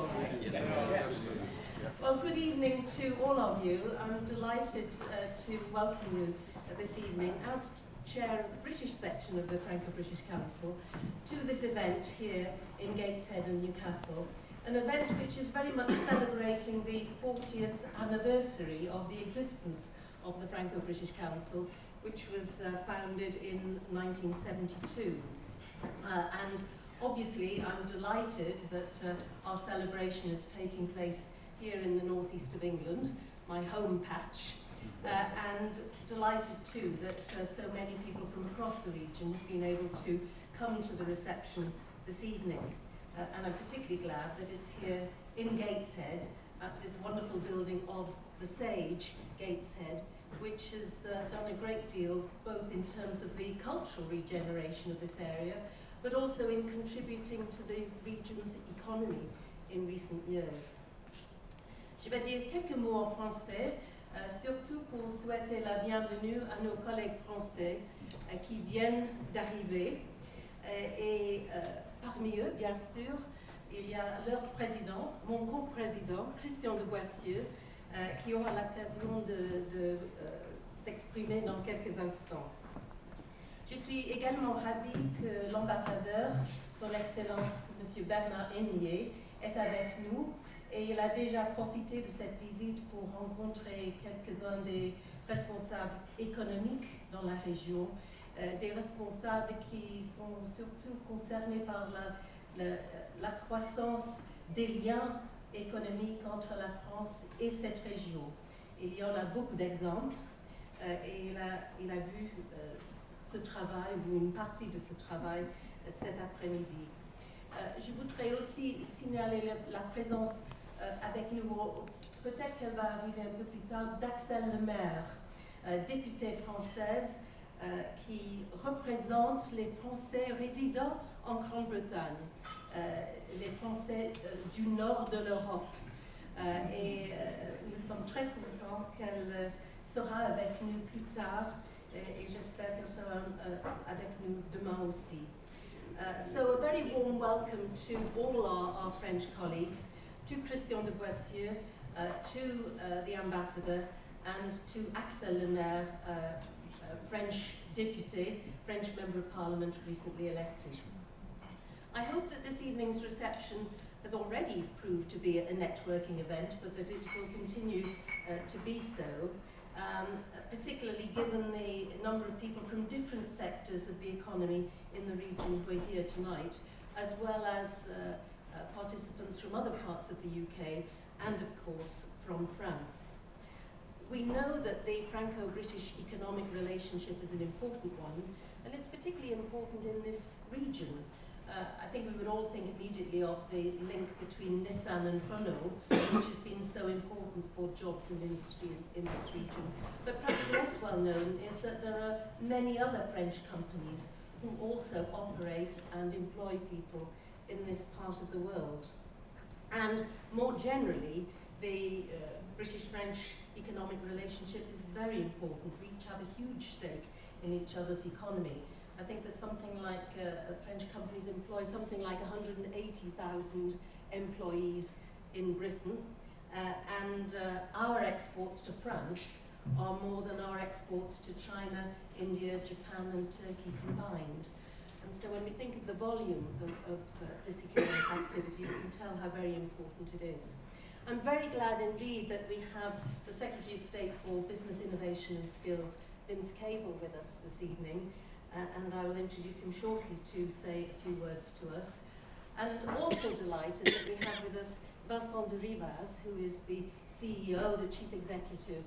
all right. Well, good evening to all of you. I'm delighted to welcome you this evening as Chair of the British section of the Franco-British Council to this event here in Gateshead and Newcastle, an event which is very much celebrating the 40th anniversary of the existence of the Franco-British Council, which was founded in 1972. And obviously I'm delighted that our celebration is taking place here in the northeast of England, my home patch, and delighted too that so many people from across the region have been able to come to the reception this evening. And I'm particularly glad that it's here in Gateshead at this wonderful building of the Sage, Gateshead, which has done a great deal both in terms of the cultural regeneration of this area, but also in contributing to the region's economy in recent years. Je vais dire quelques mots en français, surtout pour souhaiter la bienvenue à nos collègues français qui viennent d'arriver. Et parmi eux, bien sûr, il y a leur président, mon co-président, Christian de Boissieu, qui aura l'occasion de s'exprimer dans quelques instants. Je suis également ravie que l'ambassadeur, son Excellence M. Bernard Hénier, est avec nous et il a déjà profité de cette visite pour rencontrer quelques-uns des responsables économiques dans la région, des responsables qui sont surtout concernés par la croissance des liens économiques entre la France et cette région. Il y en a beaucoup d'exemples et il a vu ce travail, ou une partie de ce travail, cet après-midi. Je voudrais aussi signaler la présence avec nous, peut-être qu'elle va arriver un peu plus tard, d'Axel Lemaire, députée française qui représente les Français résidant en Grande-Bretagne, les Français du nord de l'Europe. Et nous sommes très contents qu'elle sera avec nous plus tard et j'espère qu'elle sera avec nous demain aussi. So a very warm welcome to all our French colleagues, to Christian de Boissieu, to the ambassador, and to Axel Lemaire, French deputy, French member of parliament recently elected. I hope that this evening's reception has already proved to be a networking event, but that it will continue to be so, particularly given the number of people from different sectors of the economy in the region who are here tonight, as well as participants from other parts of the UK and, of course, from France. We know that the Franco-British economic relationship is an important one, and it's particularly important in this region. I think we would all think immediately of the link between Nissan and Renault, which has been so important for jobs and industry in this region. But perhaps less well known is that there are many other French companies who also operate and employ people in this part of the world. And more generally, the British-French economic relationship is very important. We each have a huge stake in each other's economy. I think there's something like, French companies employ something like 180,000 employees in Britain, and our exports to France are more than our exports to China, India, Japan and Turkey combined. And so when we think of the volume of this economic activity, we can tell how very important it is. I'm very glad indeed that we have the Secretary of State for Business Innovation and Skills, Vince Cable, with us this evening. And I will introduce him shortly to say a few words to us. And also delighted that we have with us Vincent de Rivaz, who is the CEO, the Chief Executive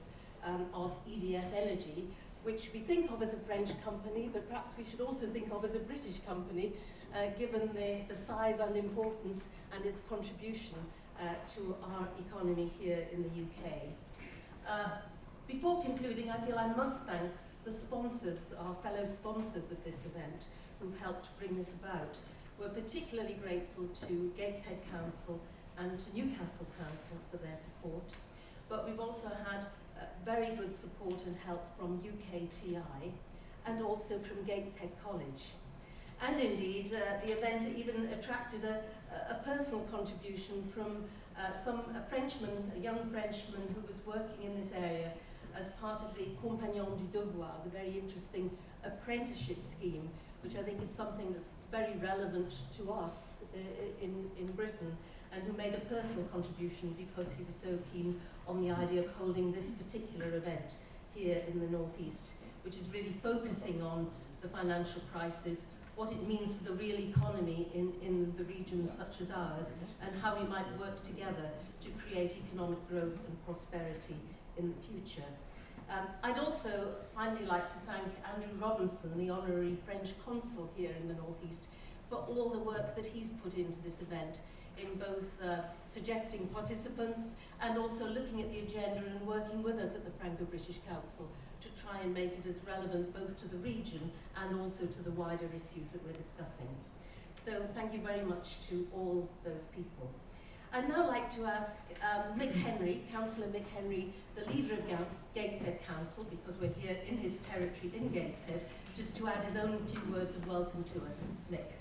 of EDF Energy, which we think of as a French company, but perhaps we should also think of as a British company, given the size and importance and its contribution to our economy here in the UK. Before concluding, I feel I must thank the sponsors, our fellow sponsors of this event, who've helped bring this about. We're particularly grateful to Gateshead Council and to Newcastle Councils for their support, but we've also had very good support and help from UKTI and also from Gateshead College. And indeed, the event even attracted a personal contribution from a young Frenchman who was working in this area as part of the Compagnon du Devoir, the very interesting apprenticeship scheme, which I think is something that's very relevant to us in Britain, and who made a personal contribution because he was so keen on the idea of holding this particular event here in the Northeast, which is really focusing on the financial crisis, what it means for the real economy in the regions such as ours, and how we might work together to create economic growth and prosperity in the future. I'd also finally like to thank Andrew Robinson, the Honorary French Consul here in the Northeast, for all the work that he's put into this event, in both suggesting participants and also looking at the agenda and working with us at the Franco-British Council to try and make it as relevant both to the region and also to the wider issues that we're discussing. So thank you very much to all those people. I'd now like to ask Mick Henry, Councillor Mick Henry, the leader of Gateshead Council, because we're here in his territory in Gateshead, just to add his own few words of welcome to us. Mick.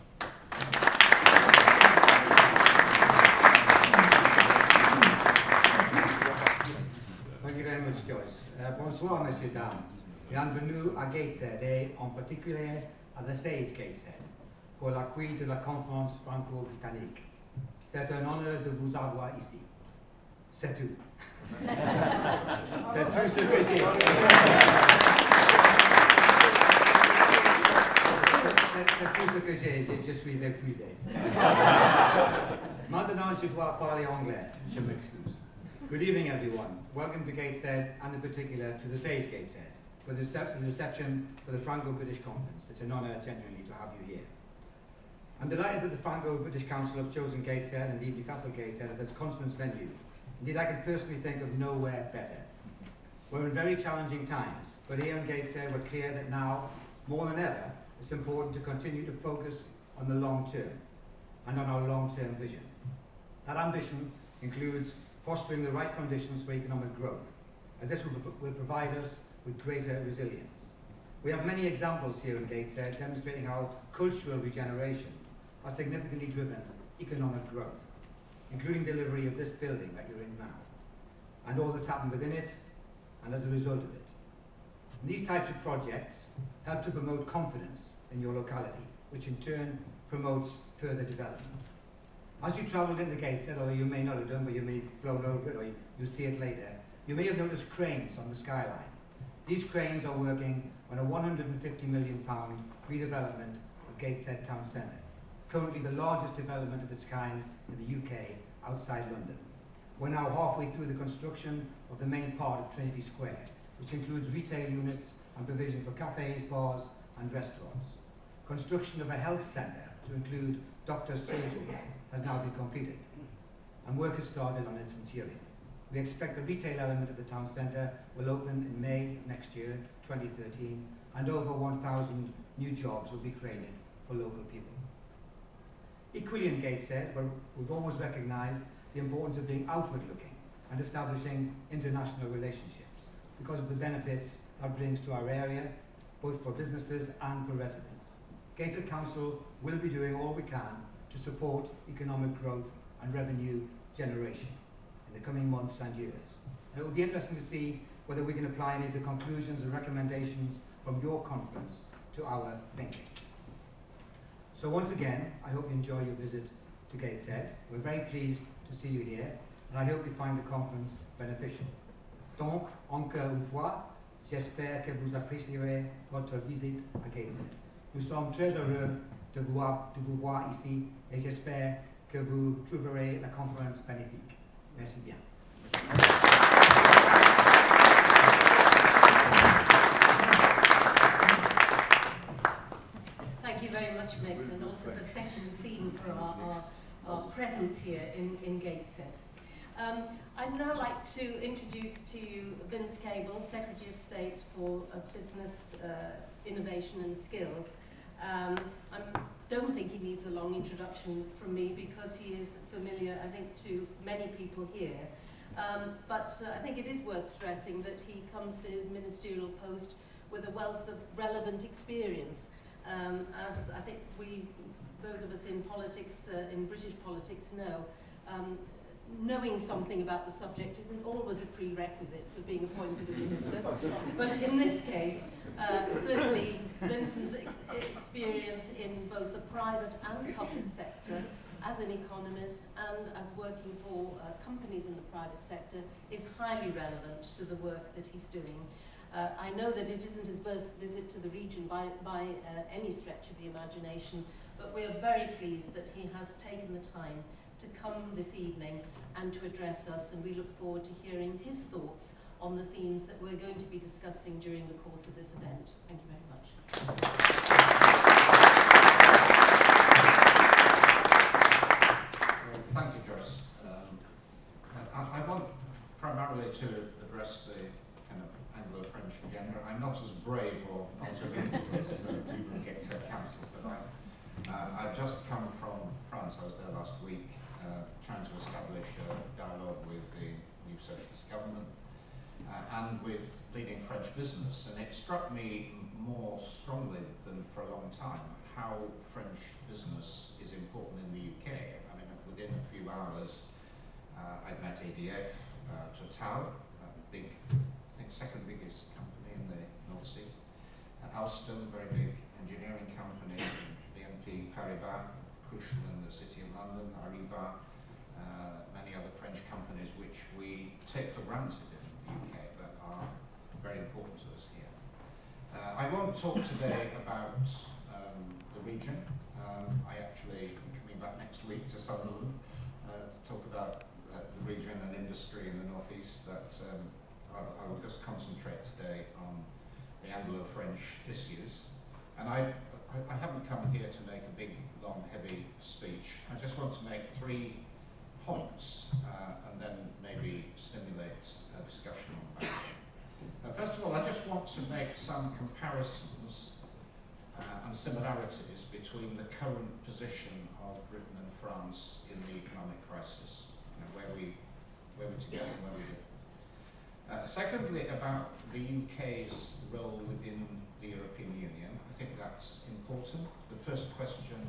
Thank you very much, Joyce. Bonsoir, messieurs, dames. Bienvenue à Gateshead et en particulier à the Sage Gateshead pour l'accueil de la conférence franco-britannique. C'est un honneur de vous avoir ici. C'est tout. C'est tout ce que j'ai. C'est tout ce que j'ai. Je suis épuisé. Maintenant, je dois parler anglais. Je m'excuse. Good evening, everyone. Welcome to Gateshead, and in particular to the Sage Gateshead, for the reception for the Franco-British Conference. It's an honour, genuinely, to have you here. I'm delighted that the Franco-British Council have chosen Gateshead, and indeed Newcastle Gateshead, as its conference venue. Indeed, I can personally think of nowhere better. We're in very challenging times, but here in Gateshead we're clear that now, more than ever, it's important to continue to focus on the long term, and on our long-term vision. That ambition includes fostering the right conditions for economic growth, as this will provide us with greater resilience. We have many examples here in Gateshead demonstrating how cultural regeneration has significantly driven economic growth, including delivery of this building that you're in now, and all that's happened within it and as a result of it. And these types of projects help to promote confidence in your locality, which in turn promotes further development. As you travelled into Gateshead, or you may not have done, but you may have flown over it, or you'll see it later, you may have noticed cranes on the skyline. These cranes are working on a £150 million redevelopment of Gateshead Town Centre, currently the largest development of its kind in the UK outside London. We're now halfway through the construction of the main part of Trinity Square, which includes retail units and provision for cafes, bars and restaurants. Construction of a health centre to include doctors' surgeries has now been completed, and work has started on its interior. We expect the retail element of the town centre will open in May next year, 2013, and over 1,000 new jobs will be created for local people. Equally in Gateshead, we've always recognised the importance of being outward-looking and establishing international relationships because of the benefits that brings to our area, both for businesses and for residents. Gateshead Council will be doing all we can to support economic growth and revenue generation in the coming months and years. And it will be interesting to see whether we can apply any of the conclusions and recommendations from your conference to our thinking. So once again, I hope you enjoy your visit to Gateshead. We're very pleased to see you here, and I hope you find the conference beneficial. Donc, encore une fois, j'espère que vous apprécierez votre visite à Gateshead. Nous sommes très heureux de vous voir ici, et j'espère que vous trouverez la conférence bénéfique. Merci bien. Thank you very much, Mick, and also for setting the scene for our presence here in Gateshead. I'd now like to introduce to you Vince Cable, Secretary of State for Business, Innovation and Skills. I don't think he needs a long introduction from me because he is familiar, I think, to many people here. But I think it is worth stressing that he comes to his ministerial post with a wealth of relevant experience As I think those of us in politics, in British politics know, knowing something about the subject isn't always a prerequisite for being appointed a minister. But in this case, certainly Vincent's experience in both the private and public sector as an economist and as working for companies in the private sector is highly relevant to the work that he's doing. I know that it isn't his first visit to the region by any stretch of the imagination, but we are very pleased that he has taken the time to come this evening and to address us, and we look forward to hearing his thoughts on the themes that we're going to be discussing during the course of this event. Thank you very much. Thank you, Joyce. I want primarily to address the kind of Anglo-French agenda. I'm not as brave or multilingual as people at Gateshead Council, but I've just come from France. I was there last week, trying to establish a dialogue with the new socialist government and with leading French business. And it struck me more strongly than for a long time how French business is important in the UK. I mean, within a few hours, I'd met AVI, Total, big, I think second biggest company in the North Sea, Alstom, very big engineering company, BNP Paribas, crucial in the City of London, AVI, many other French companies which we take for granted in the UK but are very important to us here. I won't talk today about the region. I actually am coming back next week to Sunderland to talk about the region and industry in the northeast, but I will just concentrate today on the Anglo-French issues. And I haven't come here to make a big, long, heavy speech. I just want to make 3 points and then maybe stimulate a discussion on that. First of all, I just want to make some comparisons and similarities between the current position of Britain and France in the economic crisis, where we're together and where we live. Secondly, about the UK's role within the European Union. I think that's important. The first question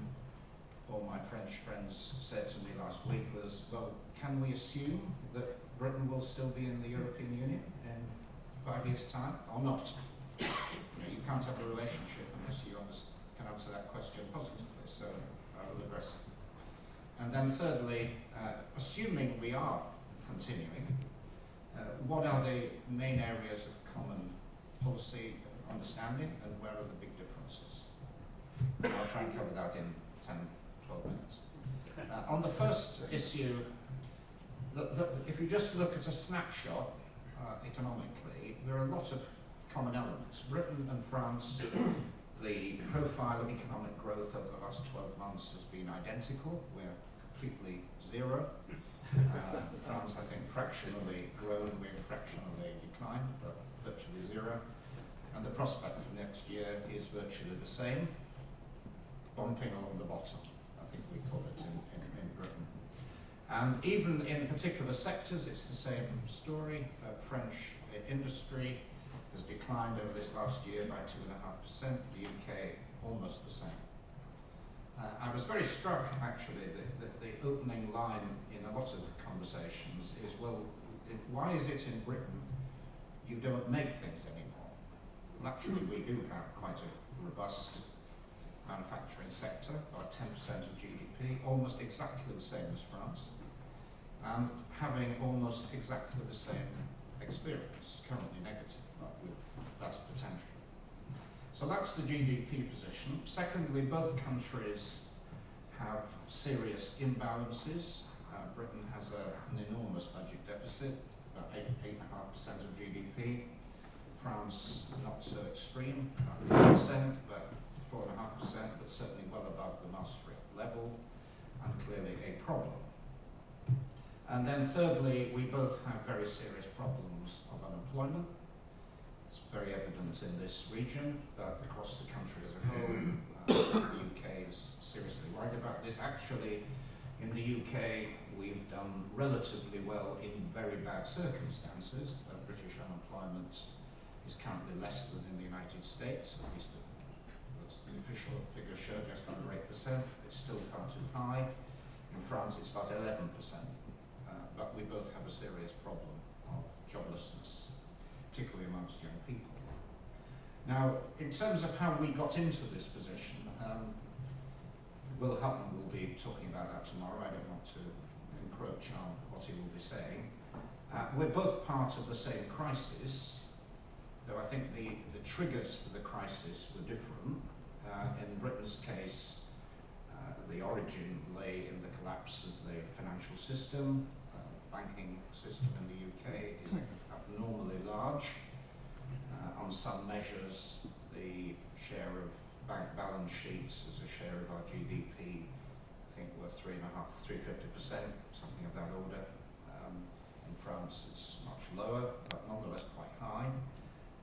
all my French friends said to me last week was, well, can we assume that Britain will still be in the European Union in 5 years' time or not? You can't have a relationship unless you can answer that question positively, so I will address it. And then thirdly, assuming we are continuing, what are the main areas of common policy understanding and where are the big differences? I'll try and cover that in 10, 12 minutes. On the first issue, if you just look at a snapshot economically, there are a lot of common elements. Britain and France, the profile of economic growth over the last 12 months has been identical. We're completely zero. France, I think, fractionally grown, we're fractionally declined, but virtually zero. And the prospect for next year is virtually the same, bumping along the bottom, I think we call it in Britain. And even in particular sectors, it's the same story. French industry has declined over this last year by 2.5%, the UK almost the same. I was very struck, actually, that the opening line in a lot of conversations is, well, why is it in Britain you don't make things anymore? Well, actually, we do have quite a robust manufacturing sector, about 10% of GDP, almost exactly the same as France, and having almost exactly the same experience, currently negative, but with better potential. So that's the GDP position. Secondly, both countries have serious imbalances. Britain has an enormous budget deficit, about 8.5% of GDP. France, not so extreme, about 4%, but 4.5%, but certainly well above the Maastricht level, and clearly a problem. And then thirdly, we both have very serious problems of unemployment. It's very evident in this region, but across the country as a whole, the UK is seriously worried about this. Actually, in the UK, we've done relatively well in very bad circumstances. British unemployment is currently less than in the United States, at least that's the official figures show just under 8%. It's still far too high. In France, it's about 11%. But we both have a serious problem of joblessness, particularly amongst young people. Now, in terms of how we got into this position, Will Hutton will be talking about that tomorrow. I don't want to encroach on what he will be saying. We're both part of the same crisis, though I think the triggers for the crisis were different. In Britain's case, the origin lay in the collapse of the financial system. Banking system in the UK is abnormally large. On some measures, the share of bank balance sheets as a share of our GDP, I think were 350%, something of that order. In France, it's much lower, but nonetheless quite high.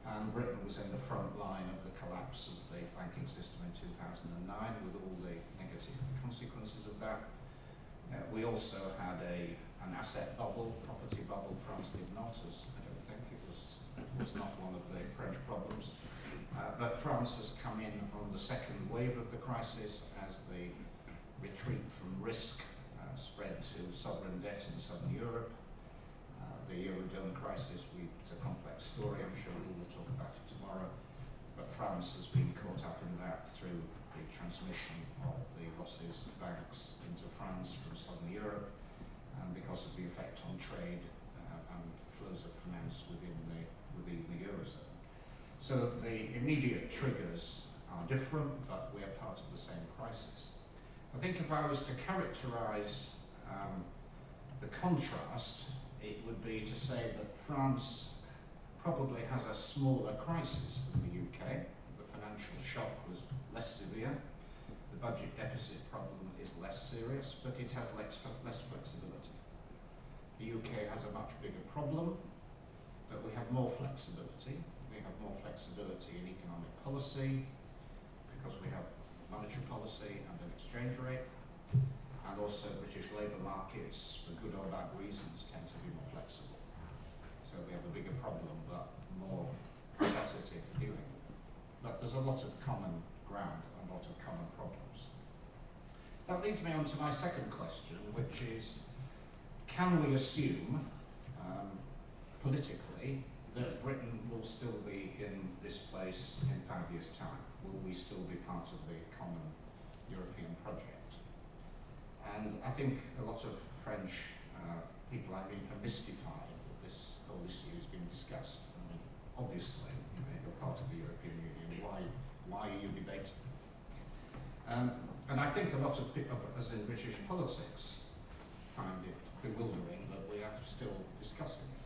And Britain was in the front line of the collapse of the banking system in 2009, with all the negative consequences of that. We also had an asset bubble, property bubble. France did not, as I don't think it was not one of the French problems. But France has come in on the second wave of the crisis as the retreat from risk spread to sovereign debt in southern Europe. The Eurozone crisis, it's a complex story, I'm sure we will talk about it tomorrow. But France has been caught up in that through the transmission of the losses of banks into France from southern Europe, and because of the effect on trade and flows of finance within the Eurozone. So the immediate triggers are different, but we're part of the same crisis. I think if I was to characterize the contrast, it would be to say that France probably has a smaller crisis than the UK. The financial shock was less severe. The budget deficit problem is less serious, but it has less flexibility. The UK has a much bigger problem, but we have more flexibility. We have more flexibility in economic policy because we have monetary policy and an exchange rate, and also British labour markets, for good or bad reasons, tend to be more flexible. So we have a bigger problem, but more capacity for dealing with it. But there's a lot of common ground and a lot of common problems. That leads me on to my second question, which is, can we assume, politically, that Britain will still be in this place in 5 years' time? Will we still be part of the common European project? And I think a lot of French people, are mystified that this whole issue is being discussed. I mean, obviously, you're part of the European Union. Why are you debating? And I think a lot of people, as in British politics, find it bewildering that we are still discussing it.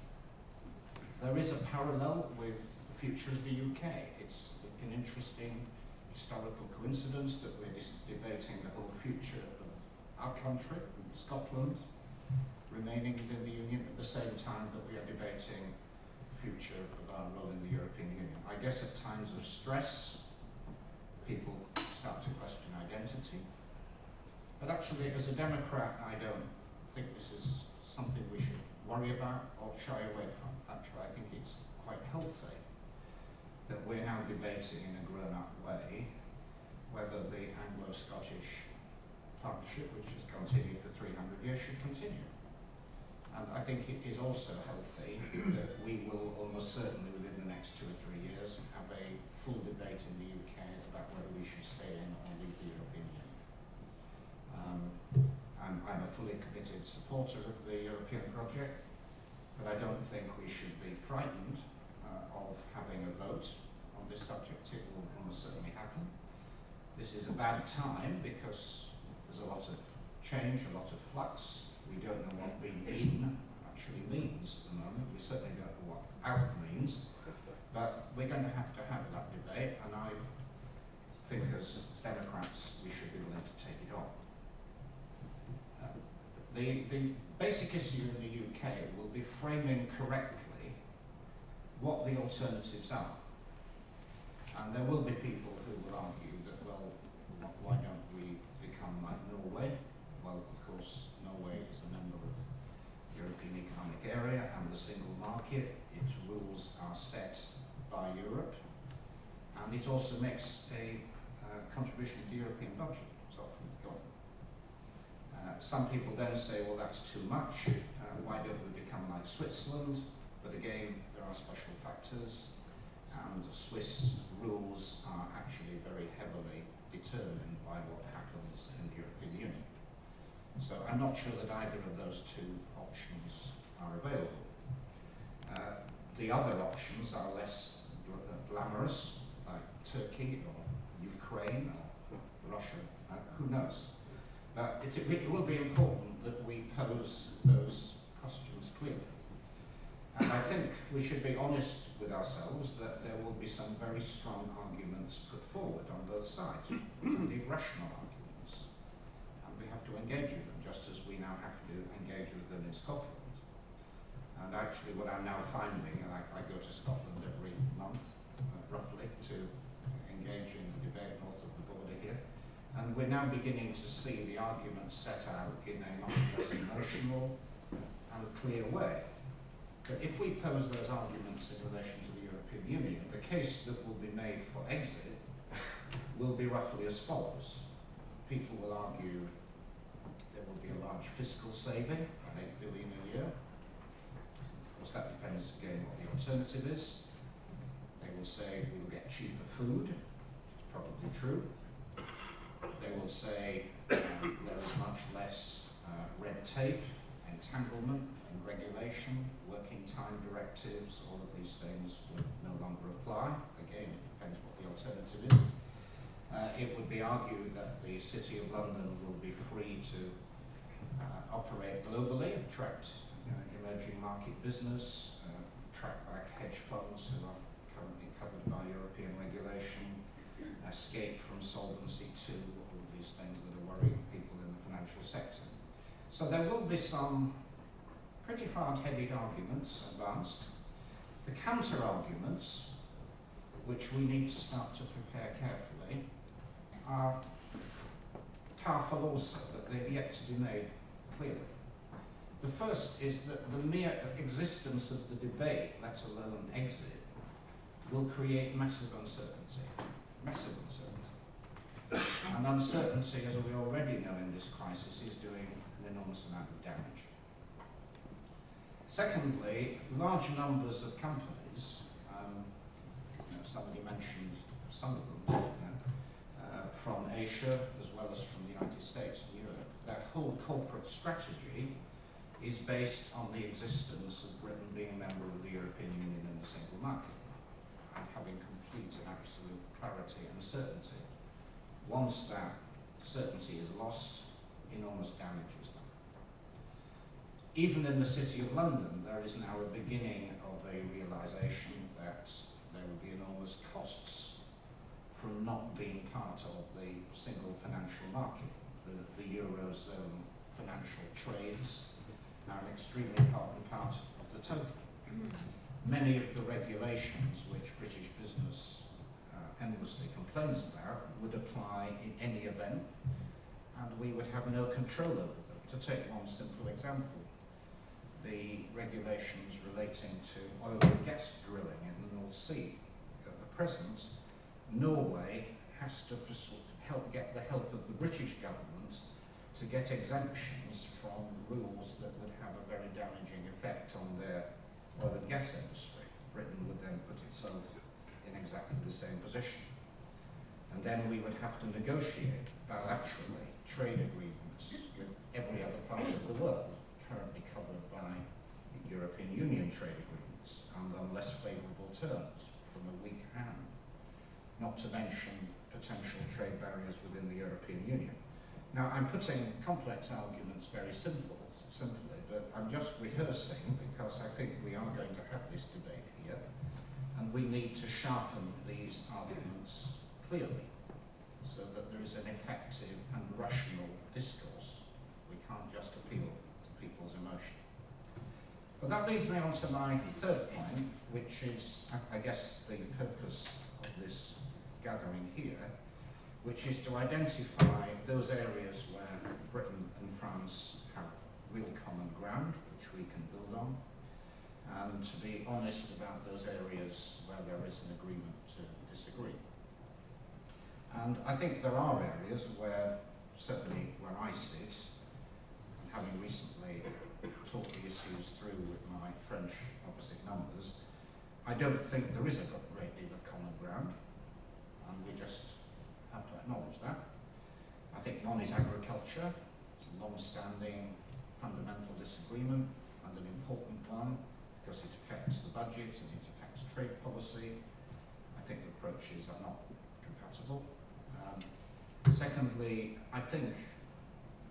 There is a parallel with the future of the UK. It's an interesting historical coincidence that we're debating the whole future of our country, Scotland, remaining within the Union at the same time that we are debating the future of our role in the European Union. I guess at times of stress, people start to question identity. But actually, as a Democrat, I don't think this is something we should worry about or shy away from. Actually, I think it's quite healthy that we're now debating in a grown-up way whether the Anglo-Scottish partnership, which has continued for 300 years, should continue. And I think it is also healthy that we will almost certainly within the next 2 or 3 years have a full debate in the UK about whether we should stay in or leave the European Union. I'm a fully committed supporter of the European project, but I don't think we should be frightened of having a vote on this subject. It will almost certainly happen. This is a bad time because there's a lot of change, a lot of flux. We don't know what being in actually means at the moment. We certainly don't know what out means. But we're going to have that debate, and I think as Democrats we should be willing to take it on. The basic issue in the UK will be framing correctly what the alternatives are. And there will be people who will argue that, well, why don't we become like Norway? Well, of course, Norway is a member of the European Economic Area and the single market. Its rules are set by Europe. And it also makes a contribution to the European budget. It's often forgotten. Some people then say, well, that's too much. Why don't we become like Switzerland? But again, there are special factors, and Swiss rules are actually very heavily determined by what happens in the European Union. So I'm not sure that either of those two options are available. The other options are less glamorous, like Turkey or Ukraine or Russia, who knows. But it will be important that we pose those questions clearly. And I think we should be honest with ourselves that there will be some very strong arguments put forward on both sides, indeed rational arguments. And we have to engage with them, just as we now have to engage with them in Scotland. And actually what I'm now finding, and I go to Scotland every month, roughly, to engage in the debate north of the border here, and we're now beginning to see the arguments set out in a much less emotional and clear way. But if we pose those arguments in relation to the European Union, the case that will be made for exit will be roughly as follows. People will argue there will be a large fiscal saving of $8 billion a year. Of course, that depends again what the alternative is. They will say we will get cheaper food, which is probably true. They will say there is much less red tape, entanglement and regulation, working time directives, all of these things would no longer apply. Again, it depends what the alternative is. It would be argued that the City of London will be free to operate globally, attract emerging market business, attract back hedge funds who are currently covered by European regulation, escape from Solvency II, all of these things that are worrying people in the financial sector. So there will be some pretty hard-headed arguments advanced. The counter-arguments, which we need to start to prepare carefully, are powerful also, but they've yet to be made clearly. The first is that the mere existence of the debate, let alone exit, will create massive uncertainty. Massive uncertainty. And uncertainty, as we already know in this crisis, is doing an enormous amount of damage. Secondly, large numbers of companies, somebody mentioned some of them, from Asia as well as from the United States and Europe, their whole corporate strategy is based on the existence of Britain being a member of the European Union and the single market, and having complete and absolute clarity and certainty. Once that certainty is lost, enormous damage is done. Even in the City of London, there is now a beginning of a realization that there will be enormous costs from not being part of the single financial market. The Eurozone financial trades are an extremely important part of the total. Many of the regulations which British business endlessly complains about would apply in any event, and we would have no control over them. To take one simple example, the regulations relating to oil and gas drilling in the North Sea. At the present, Norway has to get the help of the British government to get exemptions from rules that would have a very damaging effect on their oil and gas industry. Britain would then put itself in exactly the same position. And then we would have to negotiate bilaterally trade agreements with every other part of the world currently covered by European Union trade agreements and on less favourable terms from a weak hand, not to mention potential trade barriers within the European Union. Now, I'm putting complex arguments very simply, but I'm just rehearsing because I think we are going to have this debate here, and we need to sharpen these arguments clearly so that there is an effective and rational discourse. We can't just appeal to people's emotion. But that leads me on to my third point, which is, I guess, the purpose of this gathering here, which is to identify those areas where Britain and France have real common ground, which we can build on, and to be honest about those areas where there is an agreement to disagree. And I think there are areas where, certainly where I sit, and having recently talked the issues through with my French opposite numbers, I don't think there is a great deal of common ground, and we just have to acknowledge that. I think one is agriculture. It's a long-standing fundamental disagreement, and an important one, because it affects the budget and it affects trade policy. I think the approaches are not compatible. Secondly, I think,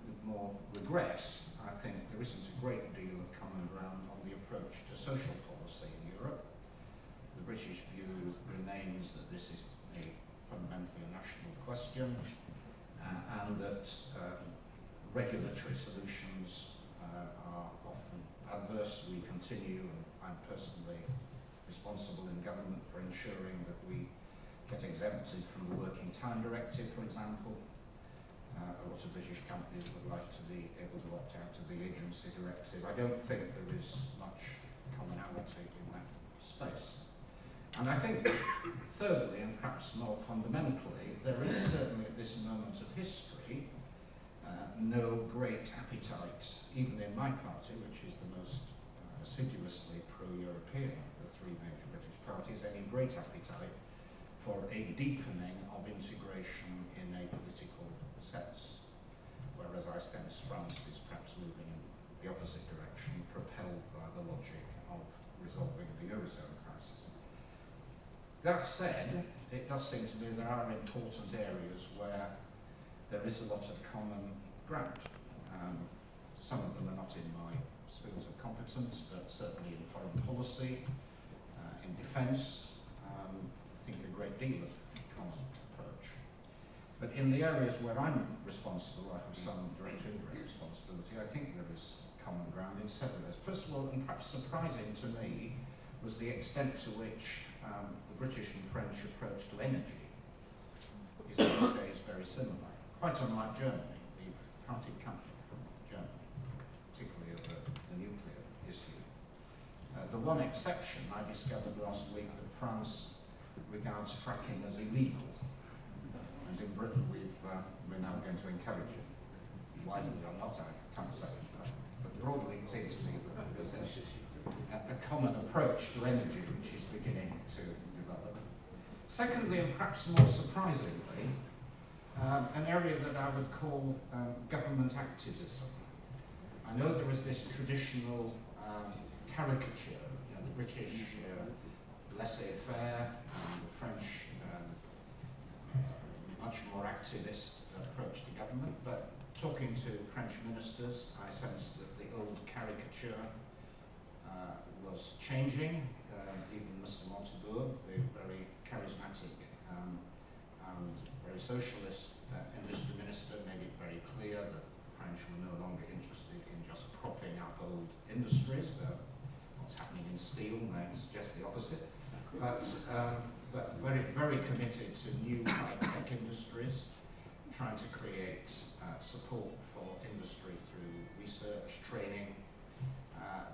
with more regret, I think there isn't a great deal of common ground on the approach to social policy in Europe. The British view remains that this is fundamentally a national question, and that regulatory solutions are often adverse. We continue, and I'm personally responsible in government for ensuring that we get exempted from the Working Time Directive, for example. A lot of British companies would like to be able to opt out of the Agency Directive. I don't think there is much commonality in that space. And I think, thirdly, and perhaps more fundamentally, there is certainly at this moment of history no great appetite, even in my party, which is the most assiduously pro-European of the three major British parties, any great appetite for a deepening of integration in a political sense, whereas I sense France is perhaps moving in the opposite direction, propelled by the logic of resolving the Eurozone crisis. That said, it does seem to me there are important areas where there is a lot of common ground. Some of them are not in my spheres of competence, but certainly in foreign policy, in defence, I think a great deal of common approach. But in the areas where I'm responsible, I have some direct or indirect responsibility, I think there is common ground in several areas. First of all, and perhaps surprising to me, was the extent to which the British and French approach to energy is these days very similar. Quite unlike Germany, we've parted company from Germany, particularly over the nuclear issue. The one exception I discovered last week that France regards fracking as illegal, and in Britain we're now going to encourage it. Wisely or not, I can't say, but broadly it seems to me that there is a common approach to energy which is beginning to develop. Secondly, and perhaps more surprisingly, an area that I would call government activism. I know there is this traditional caricature, the British laissez-faire, the French much more activist approach to government, but talking to French ministers, I sensed that the old caricature was changing. Even Mr. Montebourg, the very charismatic and very socialist industry minister, made it very clear that the French were no longer interested in just propping up old industries. What's happening in steel may suggest the opposite. But very, very committed to new high-tech industries, trying to create support for industry through research, training,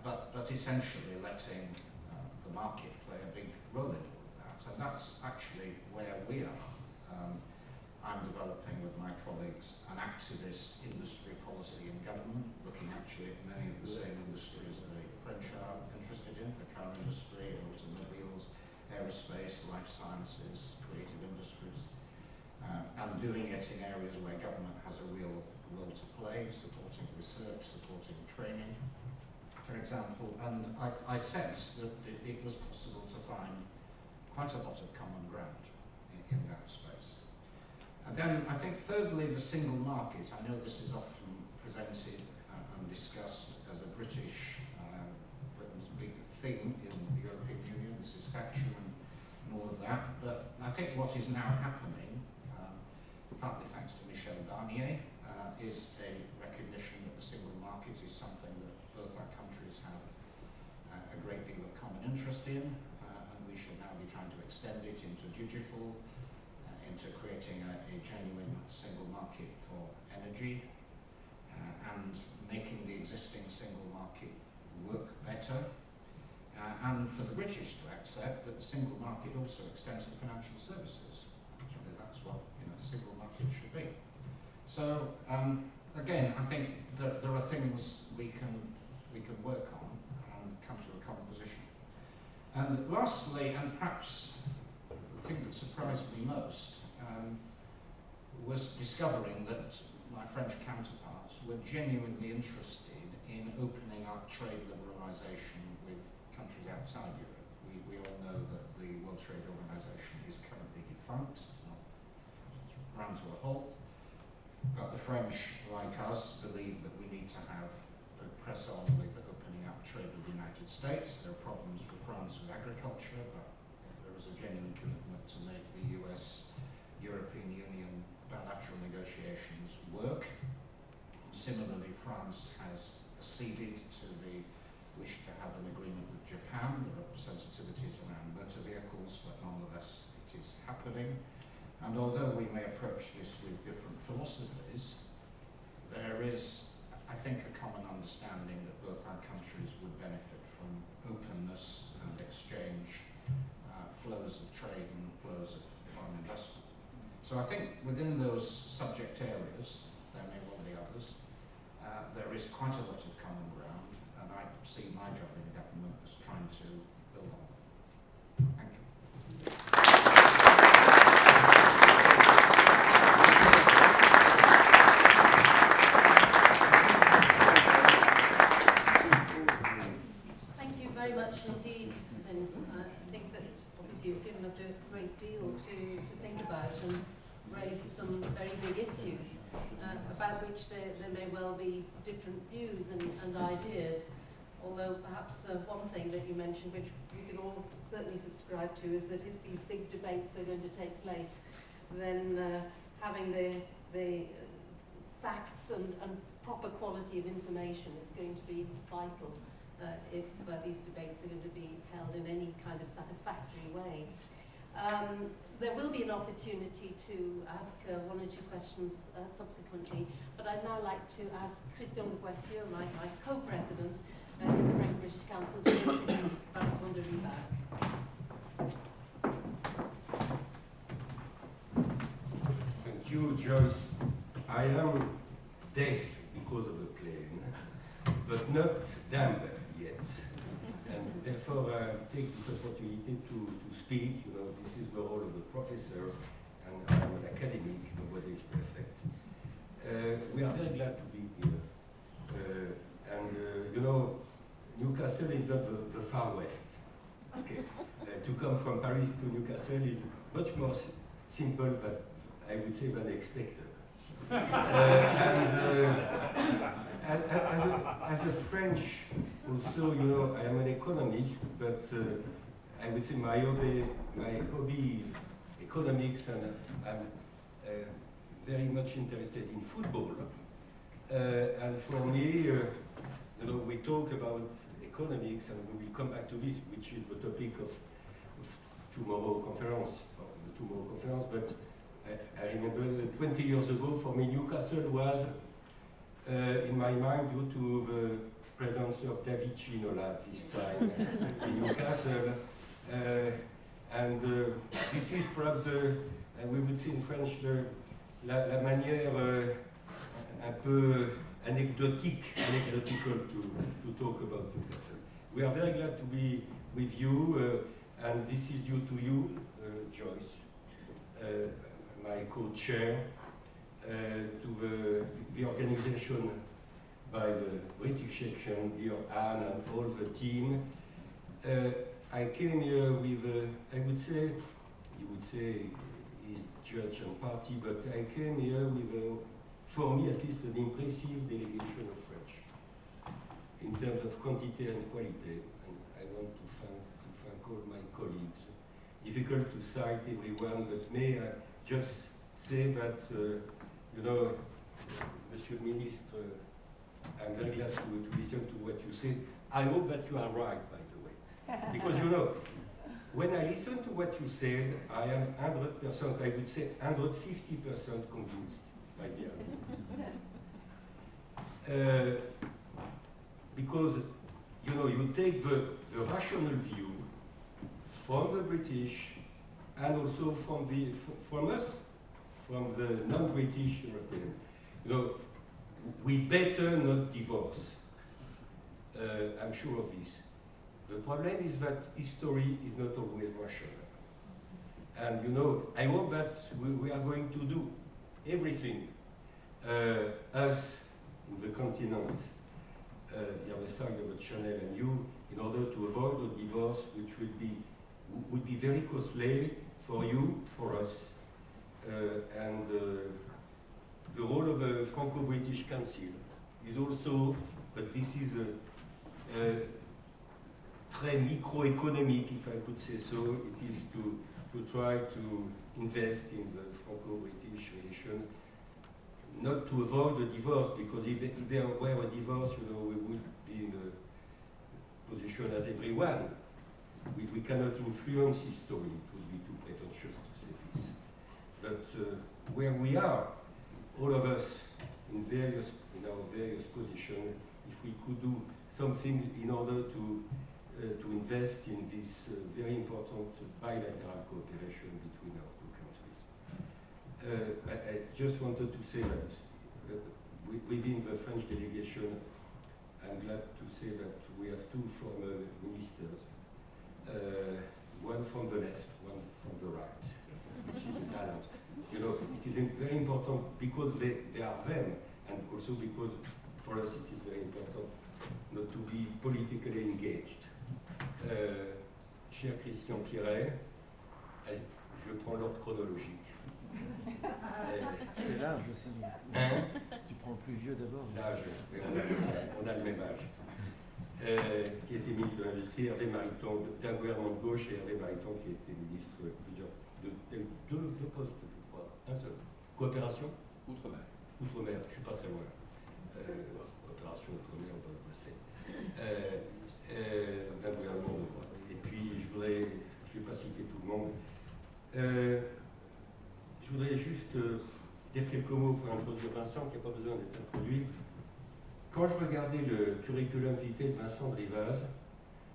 but essentially letting the market play a big role in all of that. And that's actually where we are. I'm developing with my colleagues an activist industry policy in government, looking actually at many of the same industries the French are interested in, the car industry, automobiles, aerospace, life sciences, creative industries, and doing it in areas where government has a real role to play, supporting research, supporting training, for example. And I sensed that it was possible to find quite a lot of common ground in that space. And then I think thirdly, the single market. I know this is often presented and discussed as a British, Britain's big thing in the European Union. This is Thatcher and all of that. But I think what is now happening, partly thanks to Michel Barnier, is a recognition that the single market is something that both our countries have a great deal of common interest in, and we should now be trying to extend it into digital, into creating a genuine single market for energy, and making the existing single market work better, and for the British to accept that the single market also extends to financial services. Actually, that's what, to single market should be. So again, I think that there are things we can work on and come to a common position. And lastly, and perhaps the thing that surprised me most, was discovering that my French counterparts were genuinely interested in opening up trade liberalisation with countries outside Europe. We all know that the World Trade Organization is currently defunct, it's not run to a halt, but the French, like us, believe that we need to press on with opening up trade with the United States. There are problems for France with agriculture, but there is a genuine commitment to make the US-European Union bilateral negotiations work. Similarly, France has acceded to the wish to have an agreement with Japan. There are sensitivities around motor vehicles, but nonetheless it is happening. And although we may approach this with different philosophies, there is, I think, a common understanding that both our countries would benefit from openness and exchange, flows of trade and flows of foreign investment. So I think within those subject areas, there may well be others, there is quite a lot of common ground, and I see my job in the government as trying to build on it. Thank you. Thank you very much indeed, Vince. I think that obviously you've given us a great deal to think about and raised some very big issues about which there may well be different views and ideas. Although perhaps one thing that you mentioned, which we can all certainly subscribe to, is that if these big debates are going to take place, then having the facts and proper quality of information is going to be vital if these debates are going to be held in any kind of satisfactory way. There will be an opportunity to ask one or two questions subsequently, but I'd now like to ask Christian de Boissieu, my co-president in the Franco-British Council, to introduce Vincent de Rivas. Thank you, Joyce. I am deaf because of the plane, but not dumb yet. And therefore I take this opportunity to speak. You know, this is the role of the professor, and I'm an academic, nobody is perfect. We are very glad to be here. You know, Newcastle is not the far west. Okay. To come from Paris to Newcastle is much more simple than, I would say, than expected. As a French, also, you know, I am an economist, but I would say my hobby is economics, and I'm very much interested in football. And for me, you know, we talk about economics, and we will come back to this, which is the topic of tomorrow conference, but I remember 20 years ago, for me, Newcastle was in my mind due to the presence of David Ginola at this time in Newcastle. This is perhaps, we would say in French, la manière un peu anecdotical to talk about Newcastle. We are very glad to be with you, and this is due to you, Joyce, my co-chair, to the organization by the British section, dear Anne and all the team. I came here with, I would say, you would say, is judge and party, but I came here with, for me at least, an impressive delegation of French in terms of quantity and quality. And I want to thank all my colleagues. Difficult to cite everyone, but may I just say that, you know, Monsieur le Ministre, I'm very glad to listen to what you said. I hope that you are right, by the way. Because, you know, when I listen to what you said, I am 100%, I would say 150% convinced, my dear. Because, you know, you take the rational view from the British and also from us, from the non-British European. You know, we better not divorce. I'm sure of this. The problem is that history is not always rational. And you know, I hope that we are going to do everything, us in the continent, the other side of the channel, and you, in order to avoid a divorce which would be very costly for you, for us, and the role of the Franco-British Council is also, but this is très microeconomic, if I could say so. It is to try to invest in the Franco-British relation, not to avoid a divorce, because if there were a divorce, you know, we would be in a position as everyone. We cannot influence history. It would be too pretentious to say this. But where we are, all of us in our various positions, if we could do something in order to invest in this very important bilateral cooperation between our two countries. I just wanted to say that within the French delegation, I'm glad to say that we have two former ministers, one from the left, one from the right, which is a balance. You know, it is very important because they are them, and also because for us it is very important not to be politically engaged. Cher Christian Pierret, je prends l'ordre chronologique. C'est l'âge aussi. Hein? Tu prends le plus vieux d'abord. L'âge, on a le même âge. Qui était ministre de l'Industrie, Hervé Mariton, d'un gouvernement de gauche, et Hervé Mariton qui était ministre deux postes, je crois. Un seul. Coopération? Outre-mer. Outre-mer, je ne suis pas très loin. Coopération outre-mer, on va passer. D'un gouvernement de droite. Et puis, je ne vais pas citer tout le monde. Je voudrais juste dire quelques mots pour introduire Vincent, qui n'a pas besoin d'être introduit. Quand je regardais le curriculum vitae de Vincent de Rivaz,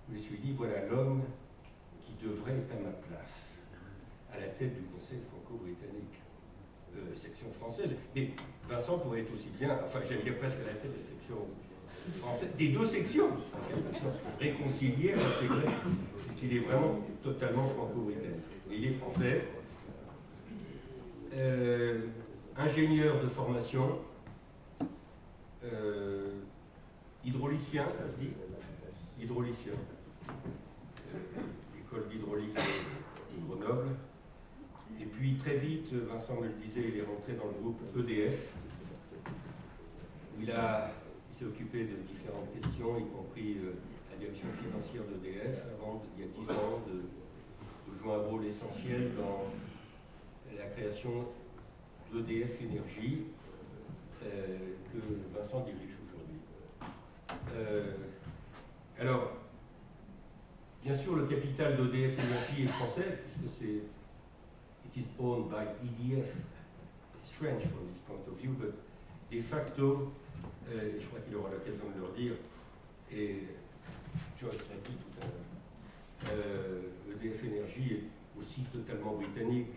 je me suis dit, voilà l'homme qui devrait être à ma place, à la tête du Conseil franco-britannique, section française. Mais Vincent pourrait être aussi bien, enfin j'allais dire presque à la tête de la section française, des deux sections, en quelque sorte, réconciliées, intégrées, parce qu'il est vraiment totalement franco-britannique. Et il est français, ingénieur de formation, hydraulicien, ça se dit? Hydraulicien. École d'hydraulique de Grenoble. Et puis très vite, Vincent me le disait, il est rentré dans le groupe EDF. Il s'est occupé de différentes questions, y compris la direction financière d'EDF, avant, il y a 10 ans, de jouer un rôle essentiel dans la création d'EDF Énergie, que Vincent dirige aujourd'hui. Alors, bien sûr, le capital d'EDF Énergie est français, puisque it is owned by EDF. It's French from this point of view, but de facto, je crois qu'il aura l'occasion de le redire, et Joyce l'a dit tout à l'heure, EDF Énergie est aussi totalement britannique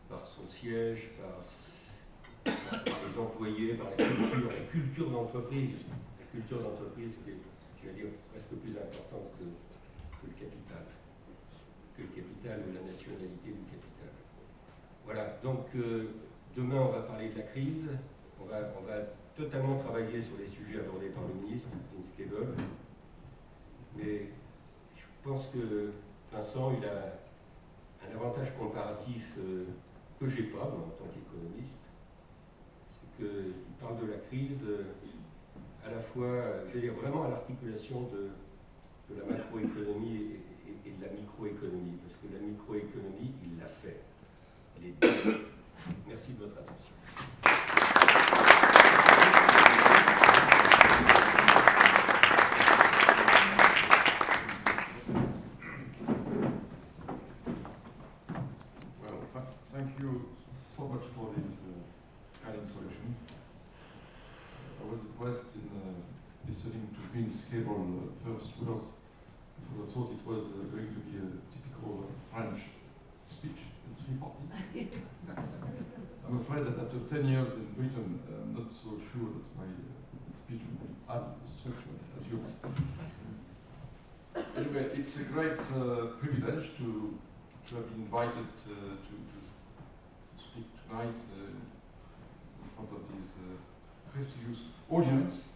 par son siège, par les employés, par la culture d'entreprise. La culture d'entreprise qui est, je vais dire, presque plus importante que le capital. Que le capital ou la nationalité du capital. Voilà, donc demain on va parler de la crise, on va totalement travailler sur les sujets abordés par le ministre, Inskebel, mais je pense que Vincent, il a un avantage comparatif que j'ai pas, moi, en tant qu'économiste, c'est qu'il parle de la crise à la fois, je veux dire, vraiment à l'articulation de la macroéconomie et de la microéconomie, parce que la microéconomie, il l'a fait. Les deux. Merci de votre attention. Well, thank you so much for this kind introduction. I was impressed in listening to Vince Cable first words, because I thought it was going to be a typical French speech. in three parties. I'm afraid that after 10 years in Britain, I'm not so sure that my speech will be as structured as yours. Anyway, it's a great privilege to have been invited to speak tonight in front of this prestigious audience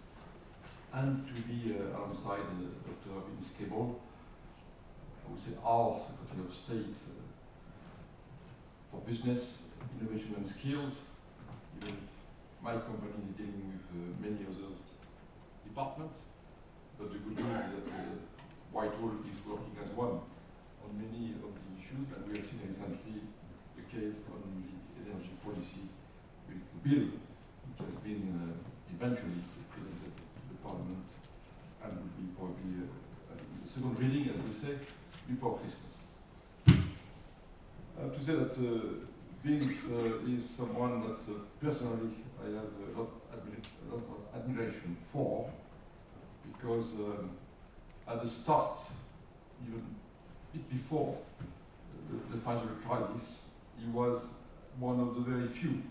and to be alongside Dr. Vince Cable, I would say our Secretary of State for Business, Innovation and Skills. Even if my company is dealing with many other departments, but the good news is that Whitehall is working as one on many of the issues, and we have seen recently the case on the energy policy with the bill, which has been eventually presented to the Parliament and will be probably the second reading, as we say, before Christmas. I have to say that Vince is someone that personally I have a lot of admiration for, because at the start, even a bit before the financial crisis, he was one of the very few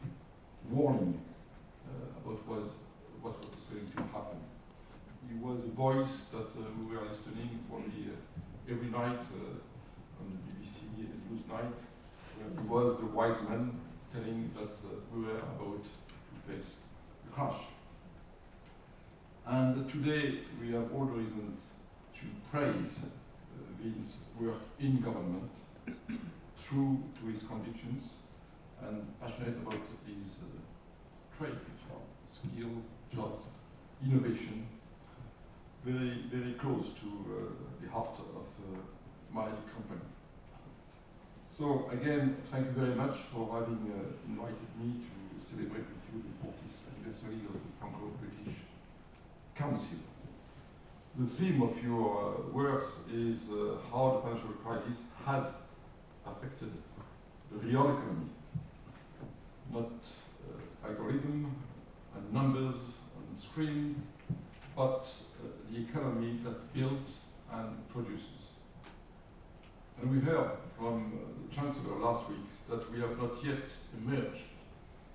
warning about what was going to happen. He was a voice that we were listening probably every night on the BBC Newsnight, where he was the wise man telling that we were about to face the crash. And today we have all the reasons to praise Vince's work in government, true to his convictions, and passionate about his trade, which are skills, jobs, innovation, very, very close to the heart of my company. So again, thank you very much for having invited me to celebrate with you the 40th anniversary of the Franco-British Council. The theme of your works is how the financial crisis has affected the real economy, not algorithm and numbers on screens, but the economy that builds and produces. And we heard from the Chancellor last week that we have not yet emerged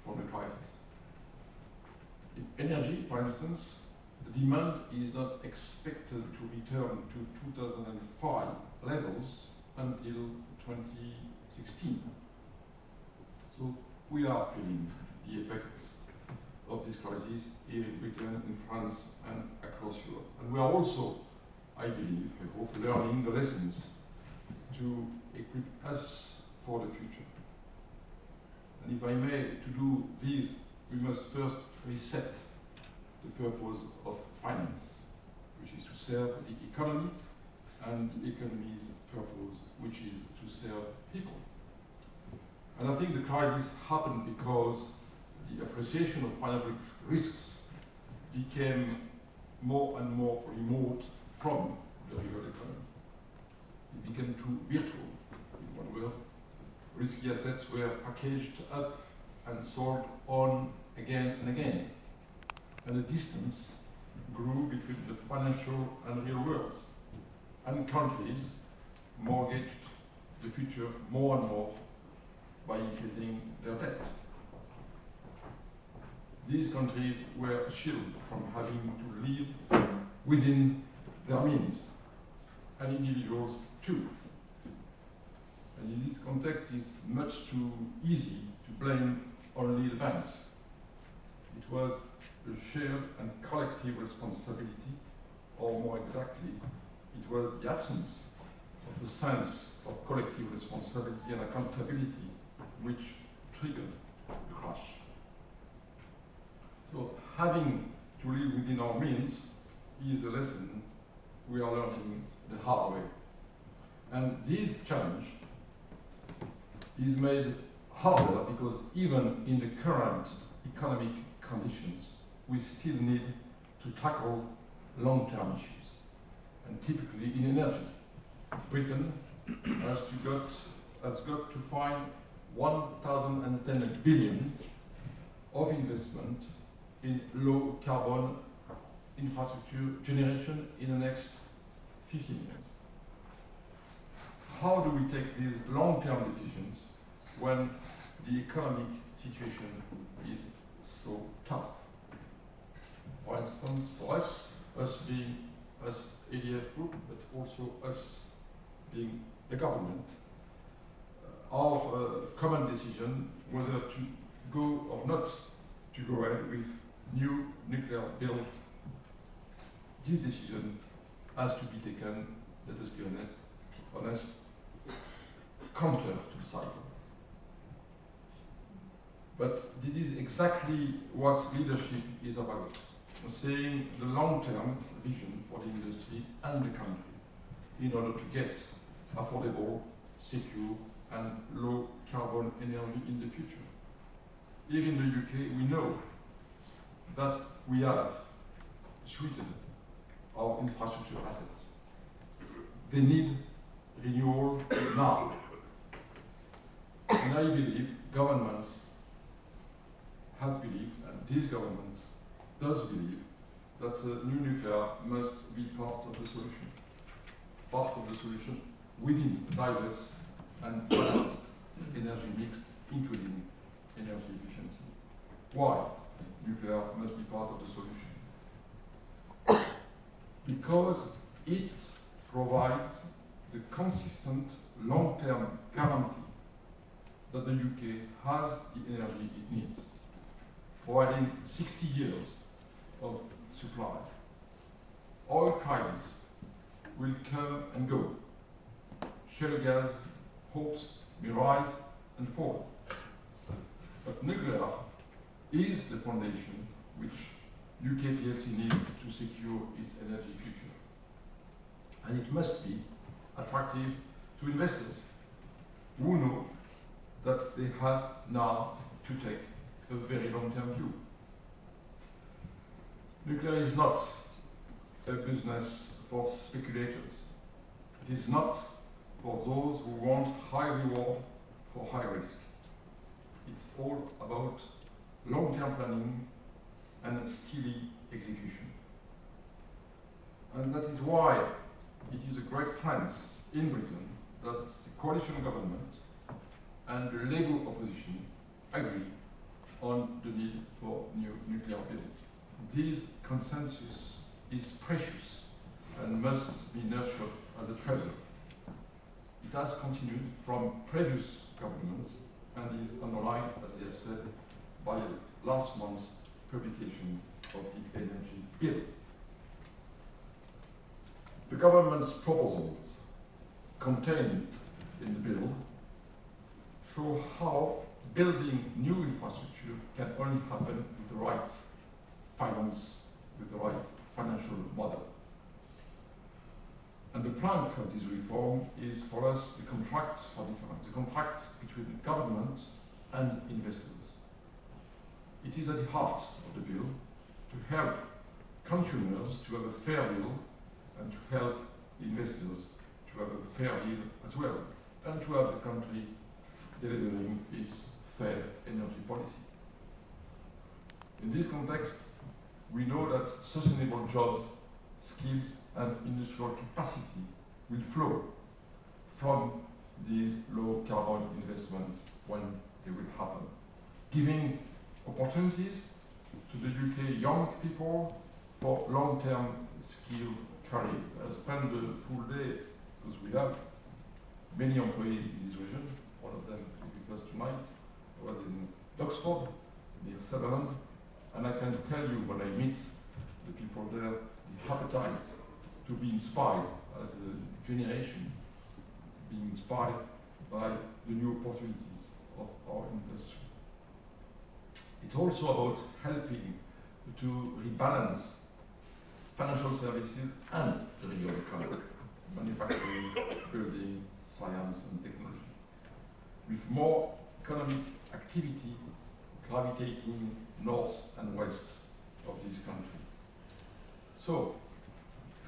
from the crisis. In energy, for instance, the demand is not expected to return to 2005 levels until 2016. So we are feeling the effects of this crisis here in Britain, in France, and across Europe. And we are also, I believe, I hope, learning the lessons to equip us for the future. And if I may, to do this, we must first reset the purpose of finance, which is to serve the economy, and the economy's purpose, which is to serve people. And I think the crisis happened because the appreciation of financial risks became more and more remote from the real economy. It became too virtual, in one word. Risky assets were packaged up and sold on again and again. And the distance grew between the financial and real worlds. And countries mortgaged the future more and more by increasing their debt. These countries were shielded from having to live within their means, and individuals too. And in this context, it's much too easy to blame only the banks. It was a shared and collective responsibility, or more exactly, it was the absence of a sense of collective responsibility and accountability which triggered the crash. So having to live within our means is a lesson we are learning the hard way. And this challenge is made harder because even in the current economic conditions, we still need to tackle long-term issues. And typically in energy, Britain has got to find 1,010 billion of investment in low carbon infrastructure generation in the next 15 years. How do we take these long-term decisions when the economic situation is so tough. For instance, for us being ADF Group, but also us being the government, our common decision whether to go or not to go ahead with new nuclear build, this decision has to be taken, let us be honest, counter to the cycle. But this is exactly what leadership is about, saying the long-term vision for the industry and the country in order to get affordable, secure and low carbon energy in the future. Here in the UK, we know that we have treated our infrastructure assets. They need renewal now. And I believe governments have believed, and this government does believe, that new nuclear must be part of the solution. Part of the solution within a diverse and balanced energy mix, including energy efficiency. Why nuclear must be part of the solution? Because it provides the consistent long-term guarantee that the UK has the energy it needs, providing 60 years of supply. Oil crises will come and go. Shale gas hopes may rise and fall. But nuclear is the foundation which UK PLC needs to secure its energy future. And it must be attractive to investors who know that they have now to take a very long-term view. Nuclear is not a business for speculators. It is not for those who want high reward for high risk. It's all about long-term planning and steady execution. And that is why it is a great France in Britain that the coalition government and the Labour opposition agree on the need for new nuclear build. This consensus is precious and must be nurtured as a treasure. It has continued from previous governments and is underlined, as I have said, by last month's publication of the energy bill. The government's proposals contained in the bill show how building new infrastructure can only happen with the right finance, with the right financial model. And the plank of this reform is for us the contract for difference, the contract between the government and investors. It is at the heart of the bill to help consumers to have a fair deal and to help investors to have a fair deal as well, and to have the country delivering its fair energy policy. In this context, we know that sustainable jobs, skills and industrial capacity will flow from these low carbon investments when they will happen, giving opportunities to the UK young people for long-term skilled careers. I spent the full day, because we have many employees in this region, one of them with us tonight. I was in Oxford, near Sutherland, and I can tell you when I meet the people there, the appetite to be inspired as a generation, being inspired by the new opportunities of our industry. It's also about helping to rebalance financial services and the real economy, manufacturing, building, science and technology, with more economic activity gravitating north and west of this country. So,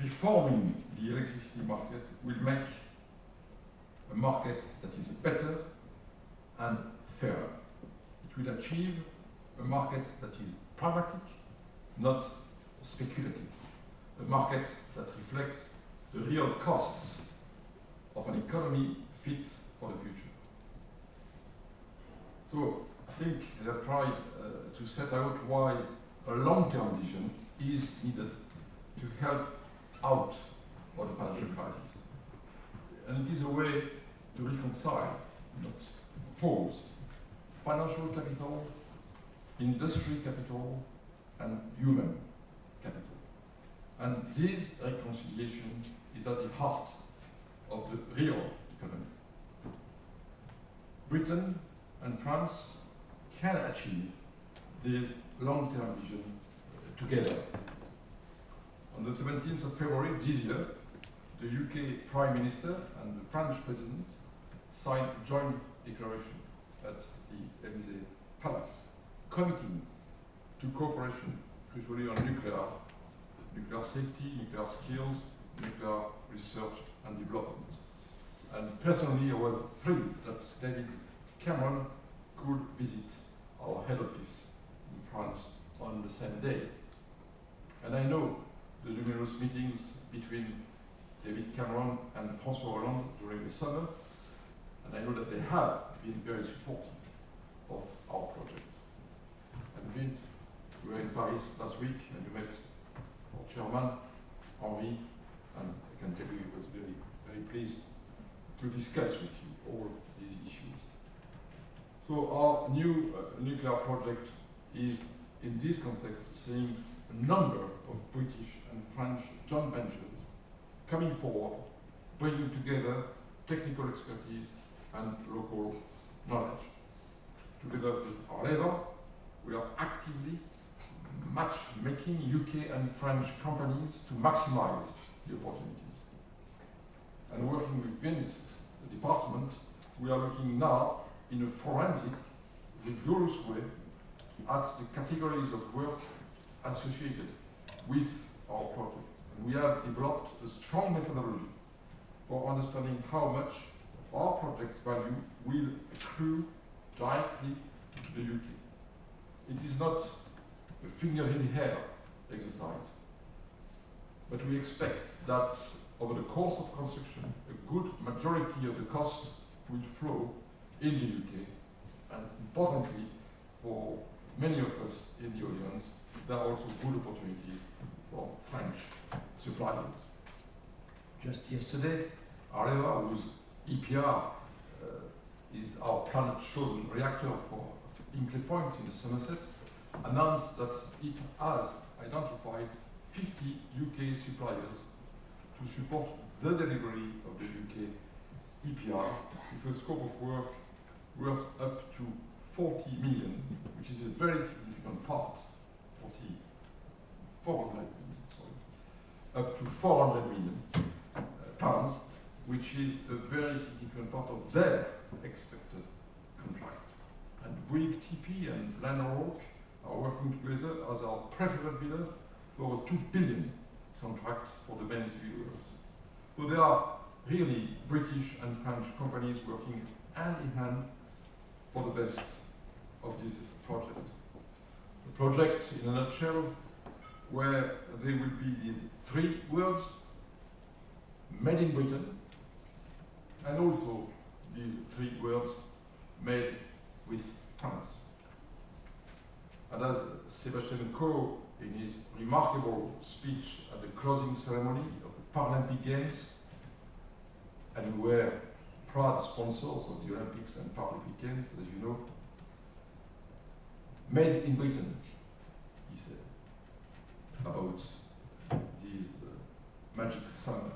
reforming the electricity market will make a market that is better and fairer. It will achieve a market that is pragmatic, not speculative. A market that reflects the real costs of an economy fit for the future. So I think they have tried to set out why a long-term vision is needed to help out of the financial crisis. And it is a way to reconcile, not oppose, financial capital, industry capital, and human capital. And this reconciliation is at the heart of the real economy. Britain and France can achieve this long-term vision together. On the 17th of February this year, the UK Prime Minister and the French President signed a joint declaration at the AVI Palace, committing to cooperation, usually on nuclear safety, nuclear skills, nuclear research and development. And personally, I was thrilled that David Cameron could visit our head office in France on the same day. And I know the numerous meetings between David Cameron and François Hollande during the summer, and I know that they have been very supportive of our project. And Vince, we were in Paris last week and you met our chairman, Henri, and I can tell you he was very, very pleased to discuss with you all these issues. So our new nuclear project is, in this context, seeing a number of British and French joint ventures coming forward, bringing together technical expertise and local knowledge. Together with our labor, we are actively matchmaking UK and French companies to maximize the opportunities. And working with Vince's department, we are looking now in a forensic, rigorous way at the categories of work associated with our project. And we have developed a strong methodology for understanding how much of our project's value will accrue directly to the UK. It is not a finger in the air exercise, but we expect that over the course of construction, a good majority of the cost will flow in the UK, and importantly, for many of us in the audience, there are also good opportunities for French suppliers. Just yesterday, AVI, whose EPR is our planet-chosen reactor for Hinkley Point in Somerset, announced that it has identified 50 UK suppliers to support the delivery of the UK EPR with a scope of work worth up to 40 million, which is a very significant part, 400 million, sorry, up to 400 million pounds, which is a very significant part of their expected contract. And Bouygues TP and Liner Rock are working together as our preferred bidder for a 2 billion contract for the main civil works. So there are really British and French companies working hand in hand for the best of this project. The project, in a nutshell, where there will be the 3 words, made in Britain, and also these 3 words, made with France. And as Sebastian Coe, in his remarkable speech at the closing ceremony of the Paralympic Games, and we were proud sponsors of the Olympics and Paralympic Games, as you know, made in Britain, he said, about this magic summer.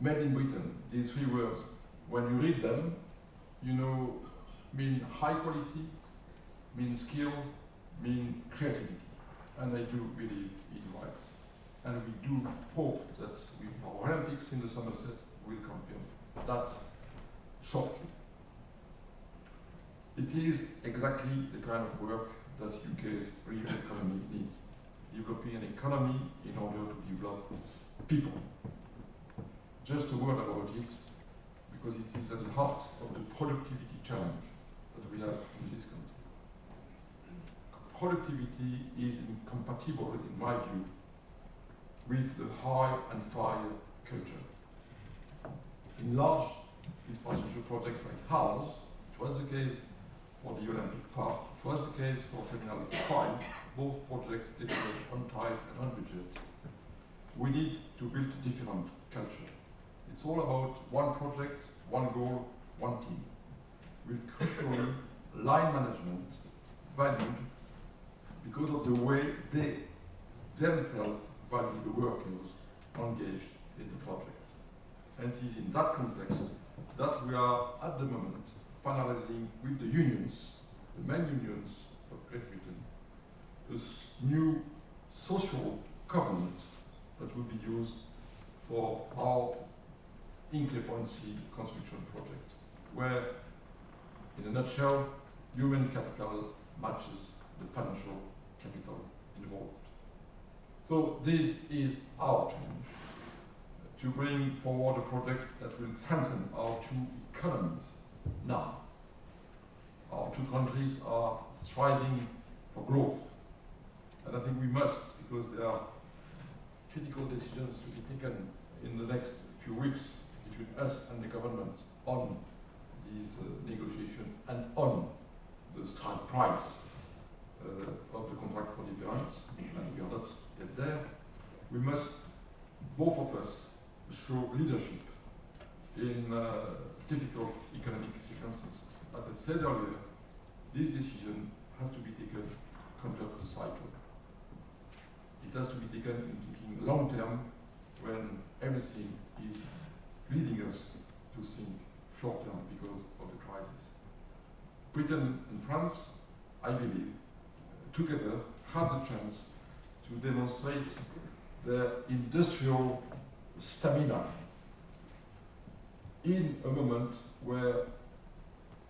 Made in Britain, these 3 words, when you read them, you know, mean high quality, mean skill, mean creativity. And I do believe it's right. And we do hope that with our Olympics in the Somerset, we'll confirm that shortly. It is exactly the kind of work that UK's real economy needs. Developing an economy in order to develop people. Just a word about it, because it is at the heart of the productivity challenge that we have in this country. Productivity is incompatible, in my view, with the hire and fire culture. In large infrastructure projects like ours, it was the case for the Olympic Park. It was the case for Terminal 5, both projects delivered on time and on budget. We need to build a different culture. It's all about one project, one goal, one team, with crucially line management valued because of the way they themselves value the workers engaged in the project. And it is in that context that we are at the moment finalizing with the unions, the main unions of Great Britain, this new social covenant that will be used for our Hinkley-Point-C construction project, where, in a nutshell, human capital matches the financial capital involved. So this is our challenge, to bring forward a project that will strengthen our two economies now. Our two countries are striving for growth, and I think we must, because there are critical decisions to be taken in the next few weeks between us and the government on these negotiations and on the strike price of the contract for difference, and we are not yet there. We must, both of us, show leadership in difficult economic circumstances. As I said earlier, this decision has to be taken counter to the cycle. It has to be taken in thinking long term when everything is leading us to think short term because of the crisis. Britain and France, I believe, together have the chance to demonstrate their industrial stamina in a moment where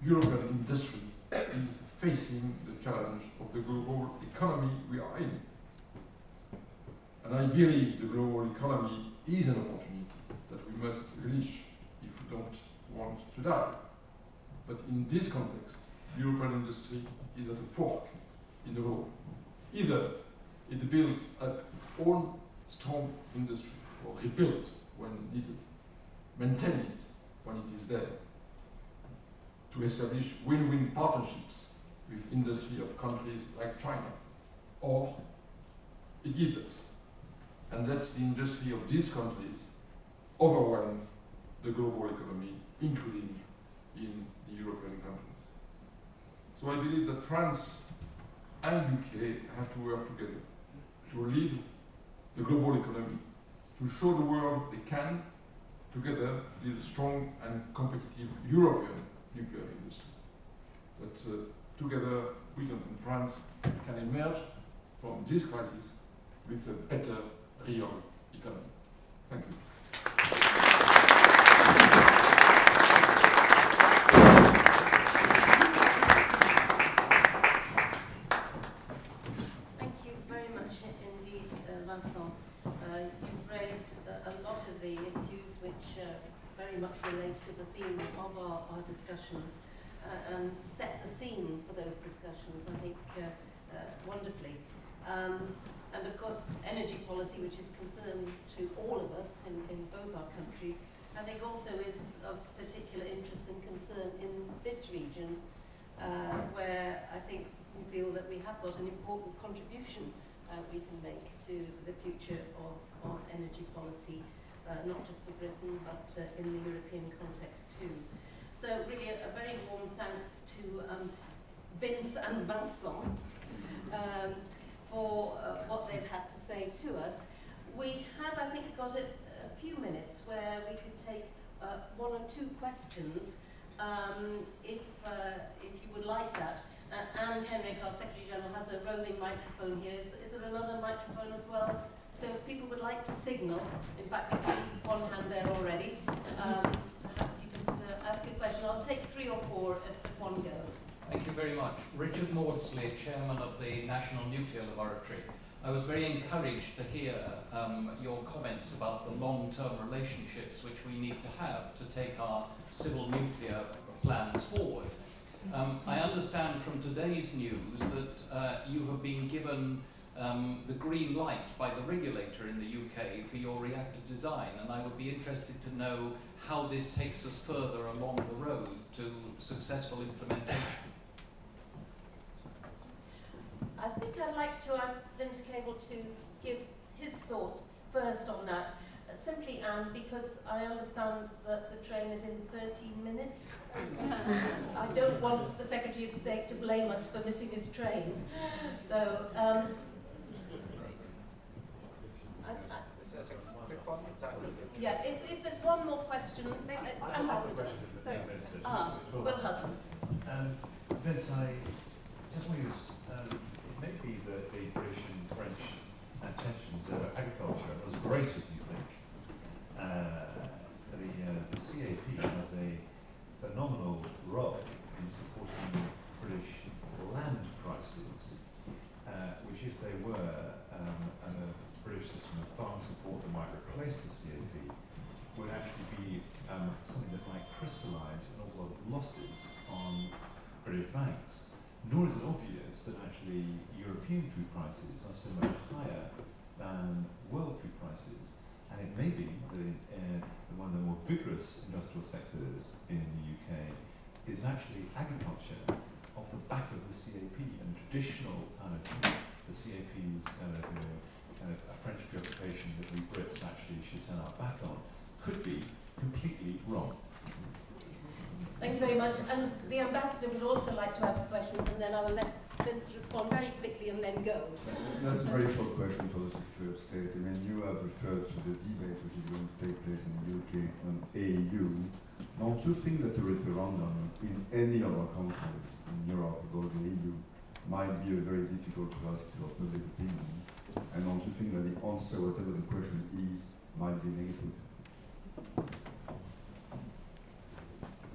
European industry is facing the challenge of the global economy we are in. And I believe the global economy is an opportunity that we must relish if we don't want to die. But in this context, European industry is at a fork in the road. Either it builds its own strong industry, or rebuild when needed, maintain it when it is there, to establish win-win partnerships with industry of countries like China, or it gives us, and lets the industry of these countries overwhelm the global economy, including in the European countries. So I believe that France and UK have to work together to lead the global economy, to show the world they can together lead a strong and competitive European nuclear industry. That together Britain and France can emerge from this crisis with a better real economy. Thank you. Thank you very much indeed, Vincent. You've raised a lot of the issues which very much relate to the theme of our discussions and set the scene for those discussions, I think, wonderfully. And of course, energy policy, which is concern to all of us in both our countries, I think also is of particular interest and concern in this region, where I think we feel that we have got an important contribution we can make to the future of energy policy, not just for Britain, but in the European context too. So really a very warm thanks to Vince and Vincent for what they've had to say to us. We have, I think, got a few minutes where we could take one or two questions, if you would like that. Anne Henrik, our Secretary General, has a roving microphone here. Is there another microphone as well? So if people would like to signal, in fact we see one hand there already, perhaps you could ask a question. I'll take 3 or 4 at one go. Thank you very much. Richard Maudsley, Chairman of the National Nuclear Laboratory. I was very encouraged to hear your comments about the long-term relationships which we need to have to take our civil nuclear plans forward. I understand from today's news that you have been given the green light by the regulator in the UK for your reactor design, and I would be interested to know how this takes us further along the road to successful implementation. I'd like to ask Vince Cable to give his thought first on that. Simply, Anne, because I understand that the train is in 13 minutes. I don't want the Secretary of State to blame us for missing his train. So, yeah, if there's one more question, Ambassador. Will Hutton. Vince, I just want you to, it may be that the British and French intentions over agriculture are as great as you think. The CAP has a phenomenal role in supporting British land prices, which if they were under a British system of farm support that might replace the CAP, would actually be something that might crystallise an awful lot of losses on British banks. Nor is it obvious that actually European food prices are so much higher than world food prices. And it may be that one of the more vigorous industrial sectors in the UK is actually agriculture off the back of the CAP, and traditional kind of, the CAP was kind of a French preoccupation that we Brits actually should turn our back on, could be completely wrong. Thank you very much. And the Ambassador would also like to ask a question, and then I will let Vince respond very quickly and then go. That's a very short question for the Secretary of State. I mean, you have referred to the debate which is going to take place in the UK on AU. Don't you think that a referendum in any other country in Europe about the EU might be a very difficult to ask your public opinion? And don't you think that the answer, whatever the question is, might be negative?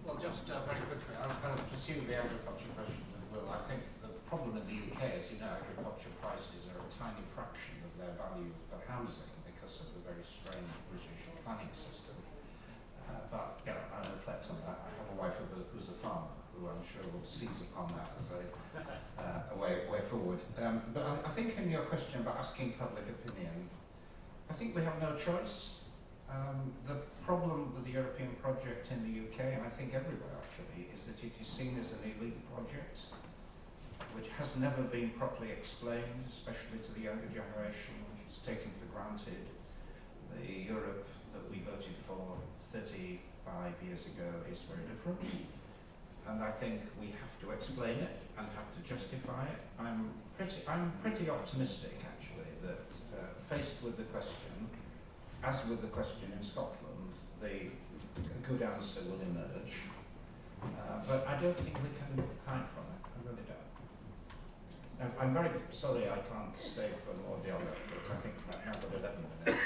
Well, just very quickly, I'm going to pursue the agriculture question with Will. I think the problem in the UK, as you know, agriculture prices are a tiny fraction of their value for housing because of the very strange British planning system. But yeah, I reflect on that. I have a wife who's a farmer, who I'm sure will seize upon that as a way forward. But I think in your question about asking public opinion, I think we have no choice. The problem with the European project in the UK, and I think everywhere actually, is that it is seen as an elite project which has never been properly explained, especially to the younger generation, which is taken for granted. The Europe that we voted for 35 years ago is very different, and I think we have to explain it and have to justify it. I'm pretty optimistic actually that faced with the question, as with the question in Scotland, a good answer will emerge, but I don't think we can hide from it. I really don't. I'm very sorry I can't stay for more beyond that, but I think right now I've got 11 minutes.